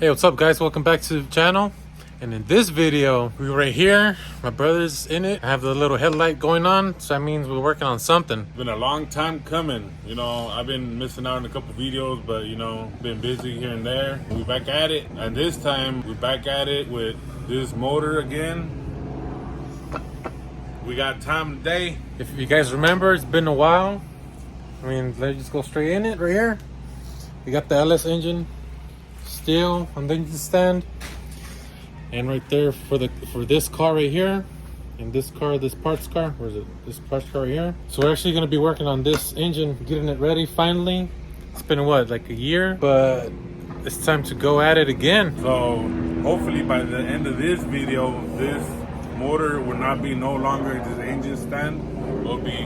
Hey, what's up guys? Welcome back to the channel. And in this video, we're right here. My brother's in it. I have the little headlight going on, so that means we're working on something. Been a long time coming. You know, I've been missing out on a couple videos, but you know, been busy here and there. We're back at it. And this time, we're back at it with this motor again. We got time today. If you guys remember, it's been a while. I mean, let's just go straight in it right here. We got the LS engine still on the engine stand. And right there for this car right here. And this car, this parts car, where is it? This parts car right here. So we're actually gonna be working on this engine, getting it ready finally. It's been what, like a year? But it's time to go at it again. So hopefully by the end of this video, this motor will not be no longer this engine stand. It'll be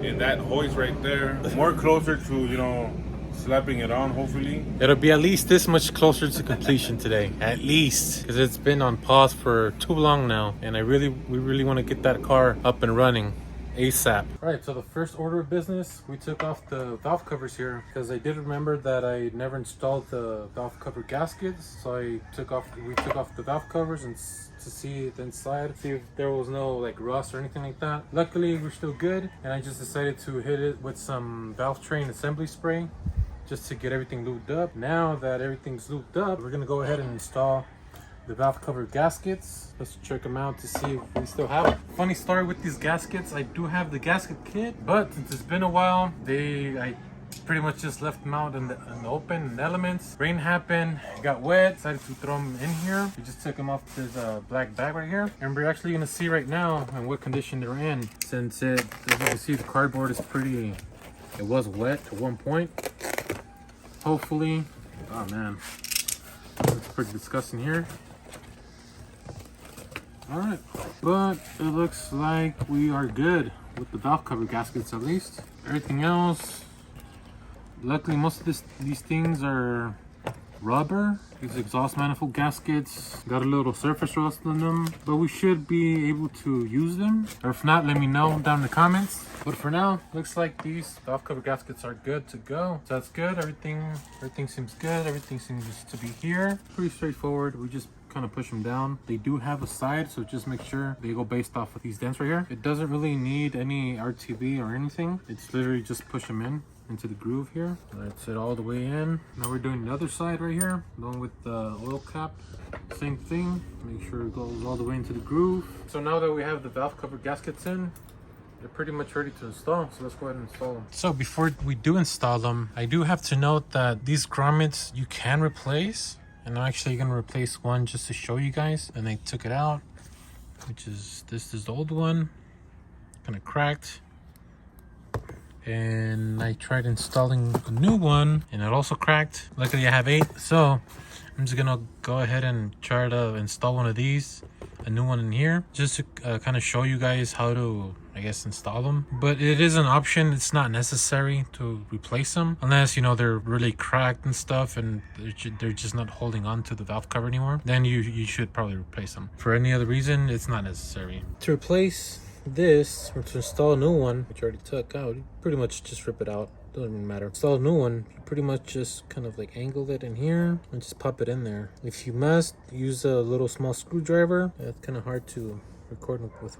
in that hoist right there. More closer to, you know, slapping it on, hopefully. It'll be at least this much closer to completion today. At least. Because it's been on pause for too long now. And we really want to get that car up and running ASAP. Alright, so the first order of business, we took off the valve covers here. Because I did remember that I never installed the valve cover gaskets. So we took off the valve covers and to see the inside, see if there was no like rust or anything like that. Luckily, we're still good. And I just decided to hit it with some valve train assembly spray, just to get everything lubed up. Now that everything's lubed up, we're gonna go ahead and install the valve cover gaskets. Let's check them out to see if we still have it. Funny story with these gaskets, I do have the gasket kit, but since it's been a while, I pretty much just left them out in the open, in the elements. Rain happened, got wet, decided to throw them in here. We just took them off this black bag right here. And we're actually gonna see right now in what condition they're in. Since as you can see, the cardboard is it was wet at one point. Hopefully, oh man, it's pretty disgusting here. All right, but it looks like we are good with the valve cover gaskets, at least. Everything else, luckily most of these things are rubber. These exhaust manifold gaskets got a little surface rust on them, but we should be able to use them. Or if not, let me know down in the comments. But for now, looks like these valve cover gaskets are good to go. So that's good. Everything seems good. Everything seems to be here. Pretty straightforward. We just kind of push them down. They do have a side, so just make sure they go based off of these dents right here. It doesn't really need any RTV or anything. It's literally just push them into the groove here. That's it all the way in. Now we're doing the other side right here, along with the oil cap. Same thing. Make sure it goes all the way into the groove. So now that we have the valve cover gaskets in, they're pretty much ready to install, so let's go ahead and install them. So before we do install them, I do have to note that these grommets you can replace, and I'm actually gonna replace one just to show you guys. And I took it out, which is this is the old one, kind of cracked. And I tried installing a new one, and it also cracked. Luckily I have 8, so I'm just gonna go ahead and try to install one of these, a new one in here, just to kind of show you guys how to, I guess, install them. But it is an option. It's not necessary to replace them unless, you know, they're really cracked and stuff and they're just not holding on to the valve cover anymore. Then you should probably replace them. For any other reason, it's not necessary. To replace this, or to install a new one, which I already took out, you pretty much just rip it out. Doesn't even matter. Install a new one, you pretty much just kind of like angle it in here and just pop it in there. If you must, use a little small screwdriver. It's kind of hard to record with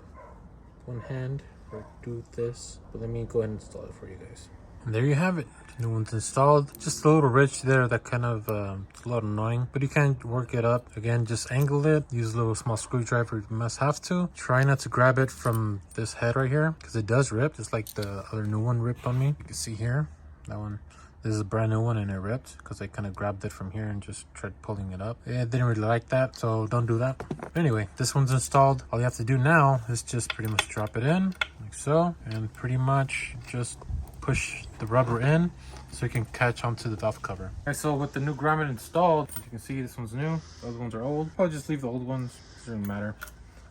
one hand or do this, but let me go ahead and install it for you guys. And there you have it. The new one's installed. Just a little ridge there that kind of it's a little annoying, but you can work it up. Again, just angle it, use a little small screwdriver if you must have to. Try not to grab it from this head right here, because it does rip, just like the other new one ripped on me. You can see here, that one, this is a brand new one, and it ripped because I kind of grabbed it from here and just tried pulling it up. I didn't really like that, so don't do that. But anyway, this one's installed. All you have to do now is just pretty much drop it in like so, and pretty much just push the rubber in so you can catch onto the valve cover. Okay, so with the new grommet installed, as you can see, this one's new, the other ones are old. I'll just leave the old ones, it doesn't matter.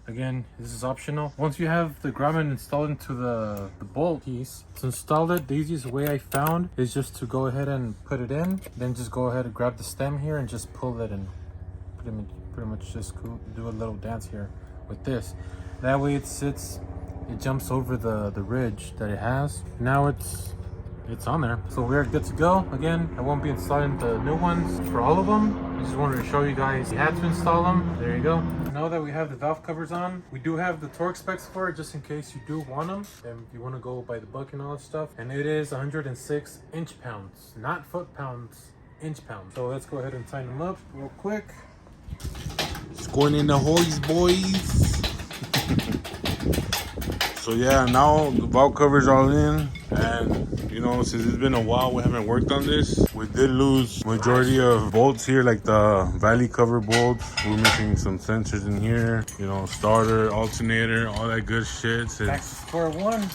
Again, this is optional. Once you have the grommet installed into the bolt piece, to install it, the easiest way I found is just to go ahead and put it in, then just go ahead and grab the stem here and just pull it in. Pretty much just do a little dance here with this. That way it sits, it jumps over the ridge that it has. Now it's on there, so we're good to go. Again, I won't be installing the new ones for all of them. Just wanted to show you guys. You had to install them. There you go. Now that we have the valve covers on, we do have the torque specs for it, just in case you do want them and you want to go by the buck and all that stuff. And it is 106 inch-pounds, not foot-pounds, inch-pounds. So let's go ahead and tighten them up real quick. It's going in the hoist, boys. So yeah, now the valve covers all in, and you know, since it's been a while we haven't worked on this, we did lose majority of bolts here, like the valley cover bolts. We're missing some sensors in here, you know, starter, alternator, all that good shit. Back to square one.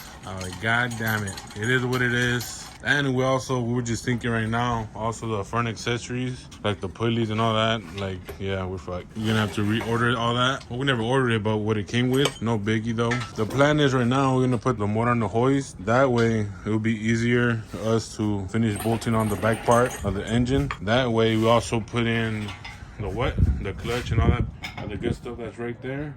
God damn it, it is what it is. And we were just thinking right now, also the front accessories, like the pulleys and all that, like, yeah, we're fucked. We're gonna have to reorder all that. Well, we never ordered it, but what it came with, no biggie though. The plan is right now, we're gonna put the motor on the hoist. That way, it'll be easier for us to finish bolting on the back part of the engine. That way, we also put in the clutch and all that other good stuff that's right there.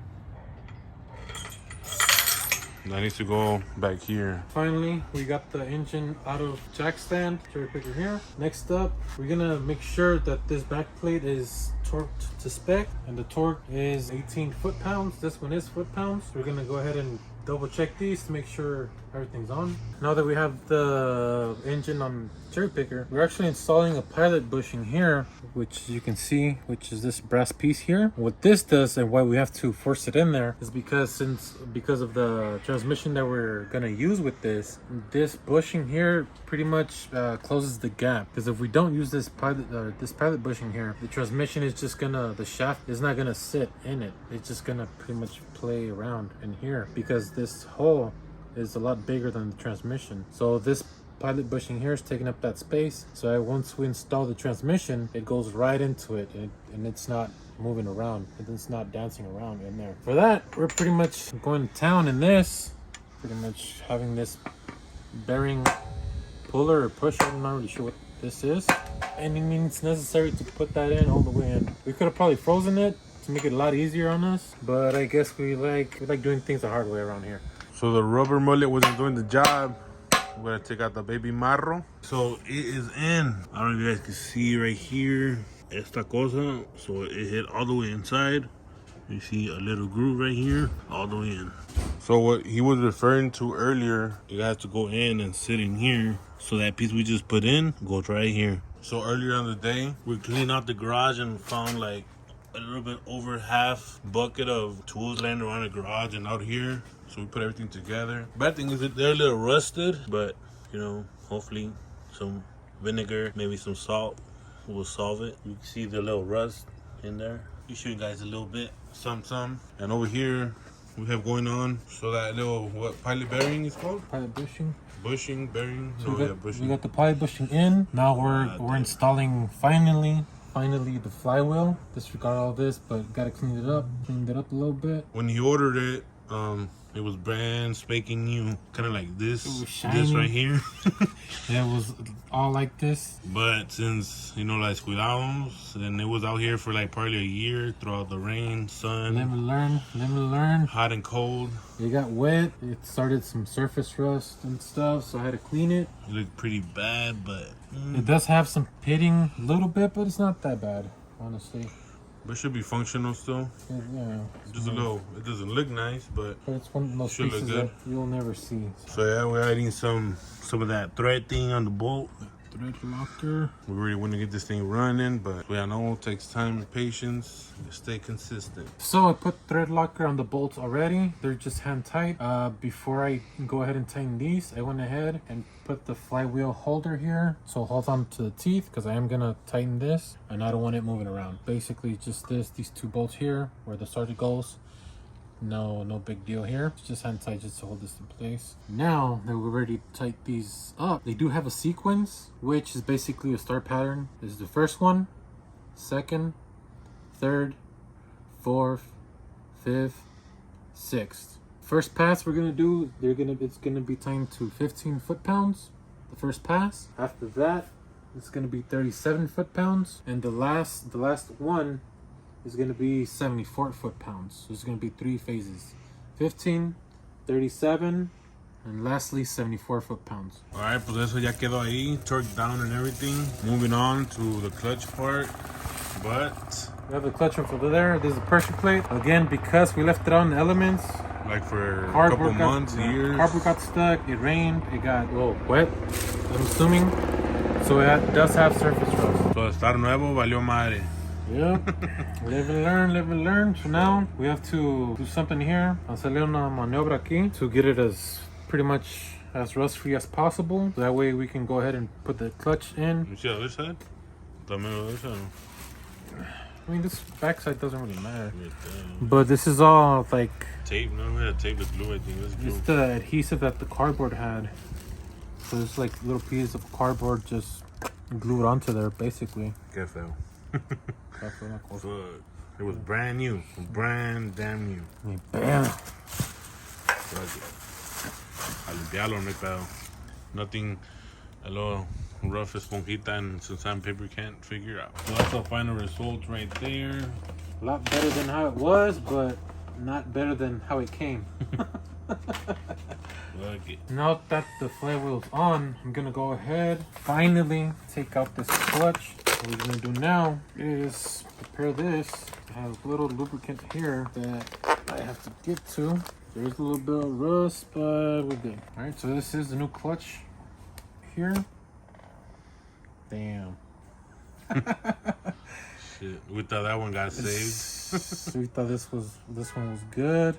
That needs to go back here. Finally, we got the engine out of jack stand, cherry picker here. Next up, we're gonna make sure that this back plate is torqued to spec, and the torque is 18 foot-pounds. This one is foot-pounds. We're gonna go ahead and double check these to make sure everything's on. Now that we have the engine on cherry picker, we're actually installing a pilot bushing here, which you can see, which is this brass piece here. What this does and why we have to force it in there is because of the transmission that we're gonna use with this bushing here pretty much closes the gap. Because if we don't use this pilot bushing here, the transmission is just gonna, the shaft is not gonna sit in it. It's just gonna pretty much play around in here because this hole is a lot bigger than the transmission. So this pilot bushing here is taking up that space. So once we install the transmission, it goes right into it, and it's not moving around. It's not dancing around in there. For that, we're pretty much going to town in this. Pretty much having this bearing puller or pusher. I'm not really sure what this is. Any means necessary to put that in all the way in. We could have probably frozen it to make it a lot easier on us, but I guess we like doing things the hard way around here. So the rubber mullet wasn't doing the job. We're gonna take out the baby marro. So it is in. I don't know if you guys can see right here. Esta cosa. So it hit all the way inside. You see a little groove right here, all the way in. So what he was referring to earlier, you have to go in and sit in here. So that piece we just put in goes right here. So earlier on the day, we cleaned out the garage and found like a little bit over half bucket of tools laying around the garage and out here. So we put everything together. Bad thing is that they're a little rusted, but you know, hopefully some vinegar, maybe some salt will solve it. You can see the little rust in there. You show you guys a little bit, some. And over here we have going on, so that little, what pilot bearing is called? Pilot bushing. Bushing, bearing. So we got the pilot bushing in. Now we're installing finally the flywheel. Disregard all this, but gotta cleaned it up a little bit. When he ordered it, it was brand spanking new, kind of like this right here. Yeah, it was all like this. But since, you know, like cuidados, and it was out here for like probably a year throughout the rain, sun. Let me learn. Hot and cold. It got wet. It started some surface rust and stuff, so I had to clean it. It looked pretty bad, but it does have some pitting a little bit, but it's not that bad, honestly. But it should be functional still. Yeah. Just a little, it doesn't look nice, but it's one of those pieces that you'll never see. So yeah, we're adding some of that thread thing on the bolt. Thread locker. We really want to get this thing running, but we know it takes time and patience to stay consistent. So I put thread locker on the bolts already. They're just hand tight. Before I go ahead and tighten these, I went ahead and put the flywheel holder here, so hold on to the teeth, because I am gonna tighten this and I don't want it moving around. Basically just these two bolts here where the starter goes. No big deal here. It's just hand tight just to hold this in place. Now that we're ready to tighten these up, they do have a sequence, which is basically a start pattern. This is the first one, second, third, fourth, fifth, sixth. First pass we're gonna do, it's gonna be timed to 15 foot-pounds. The first pass. After that, it's gonna be 37 foot-pounds, and the last one is going to be 74 foot-pounds. So there's going to be 3 phases: 15, 37, and lastly 74 foot-pounds. Alright, pues eso ya quedó ahí, torqued down and everything. Moving on to the clutch part. But we have the clutch over there. There's the pressure plate. Again, because we left it on the elements. Like for a couple months, years. Cardboard got stuck. It rained. It got a little wet, I'm assuming. So it does have surface rust. So estar nuevo valió madre. Yep. Live and learn, live and learn. So now we have to do something here. Hacerle una maniobra aquí to get it as pretty much as rust free as possible. That way we can go ahead and put the clutch in. You see the other side? También the other side. I mean, this backside doesn't really matter. But this is all like tape. No, we had tape with glue. I think that's glue. It's the adhesive that the cardboard had. So it's like little pieces of cardboard just glued onto there, basically. Qué feo. Fuck. It was brand new. Brand damn new. Bam. A limpiarlo, no hay pedo. Nothing a little rough esponjita and some sandpaper can't figure out. So that's the final result right there. A lot better than how it was, but not better than how it came. Now that the flywheel's on, I'm gonna go ahead, finally take out this clutch. What we're gonna do now is prepare this. I have a little lubricant here that I have to get to. There's a little bit of rust, but we're good. All right, so this is the new clutch here. Damn. Shit, we thought that one got saved. We thought this one was good,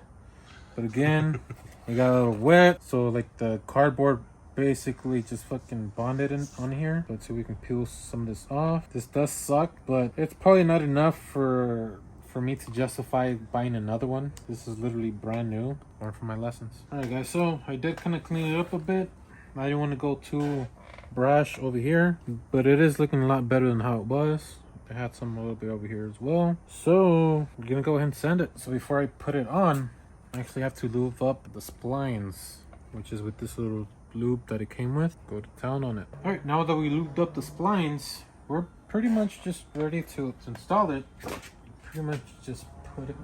but again, it got a little wet. So like the cardboard basically just fucking bonded on here. Let's see if we can peel some of this off. This does suck, but it's probably not enough for me to justify buying another one. This is literally brand new. Learn from my lessons. All right, guys. So I did kind of clean it up a bit. I didn't want to go too brash over here, but it is looking a lot better than how it was. I had some a little bit over here as well. So we're gonna go ahead and sand it. So before I put it on, I actually have to lube up the splines, which is with this little lube that it came with. Go to town on it. All right, now that we lubed up the splines, we're pretty much just ready to install it. Pretty much just put it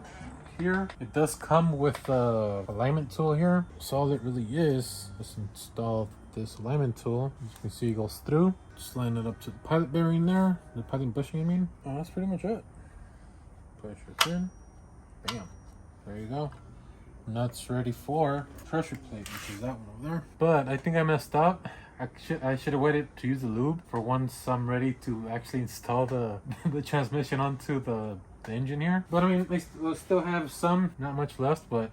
here. It does come with a alignment tool here. So all it really is install this alignment tool. As you can see, it goes through. Just line it up to the pilot bearing there, the pilot bushing, I mean. Oh, that's pretty much it. Push it in. Bam. There you go. Nuts ready for pressure plate, which is that one over there. But I think I messed up. I should have waited to use the lube for once I'm ready to actually install the transmission onto the engine here. But I mean, we'll still have some, not much left, but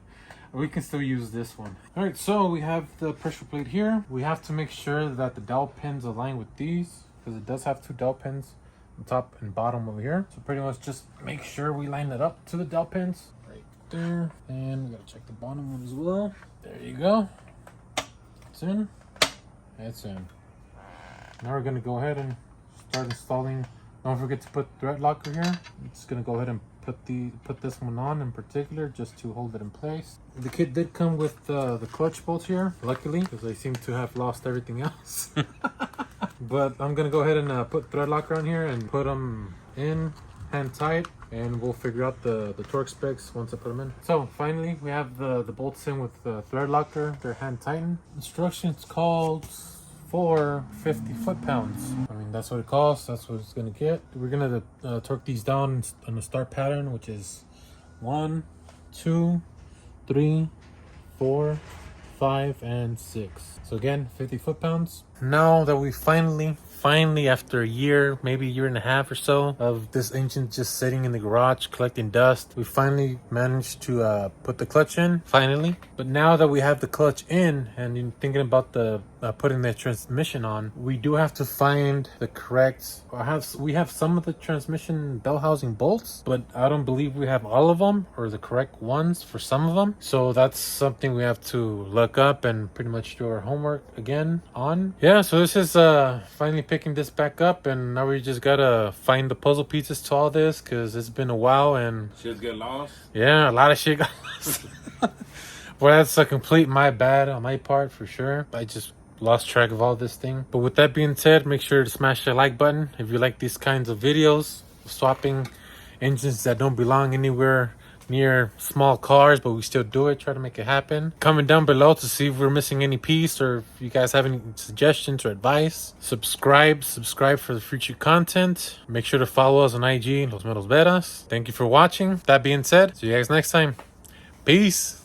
we can still use this one. All right, so we have the pressure plate here. We have to make sure that the dowel pins align with these, because it does have two dowel pins on top and bottom over here. So pretty much just make sure we line it up to the dowel pins right there. And we gotta check the bottom one as well. There you go. It's in. It's in. Now we're gonna go ahead and start installing. Don't forget to put thread locker here. I'm just gonna go ahead and put this one on in particular just to hold it in place. The kit did come with the clutch bolts here, luckily, because I seem to have lost everything else. But I'm gonna go ahead and put thread locker on here and put them in hand tight, and we'll figure out the torque specs once I put them in. So finally we have the bolts in with the thread locker. They're hand tightened. Instructions called for 50 foot-pounds. I mean, that's what it costs. That's what it's gonna get. We're gonna torque these down on the start pattern, which is 1, 2, 3, 4, 5, and 6. So again, 50 foot-pounds. Now that we finally after a year, maybe a year and a half or so of this engine just sitting in the garage collecting dust, we finally managed to put the clutch in, finally. But now that we have the clutch in and you're thinking about the putting the transmission on, we do have to find the correct, we have some of the transmission bell housing bolts, but I don't believe we have all of them or the correct ones for some of them. So that's something we have to look up and pretty much do our homework again on. Yeah, so this is finally picking this back up, and now we just gotta find the puzzle pieces to all this, because it's been a while and shit get lost. Yeah, a lot of shit got lost. Well, that's a complete my bad on my part for sure. I just lost track of all this thing. But with that being said, make sure to smash the like button if you like these kinds of videos, swapping engines that don't belong anywhere near small cars, but we still do it. Try to make it happen. Comment down below to see if we're missing any piece or if you guys have any suggestions or advice. Subscribe for the future content. Make sure to follow us on IG, Los Meros Veras. Thank you for watching. That being said, see you guys next time. Peace.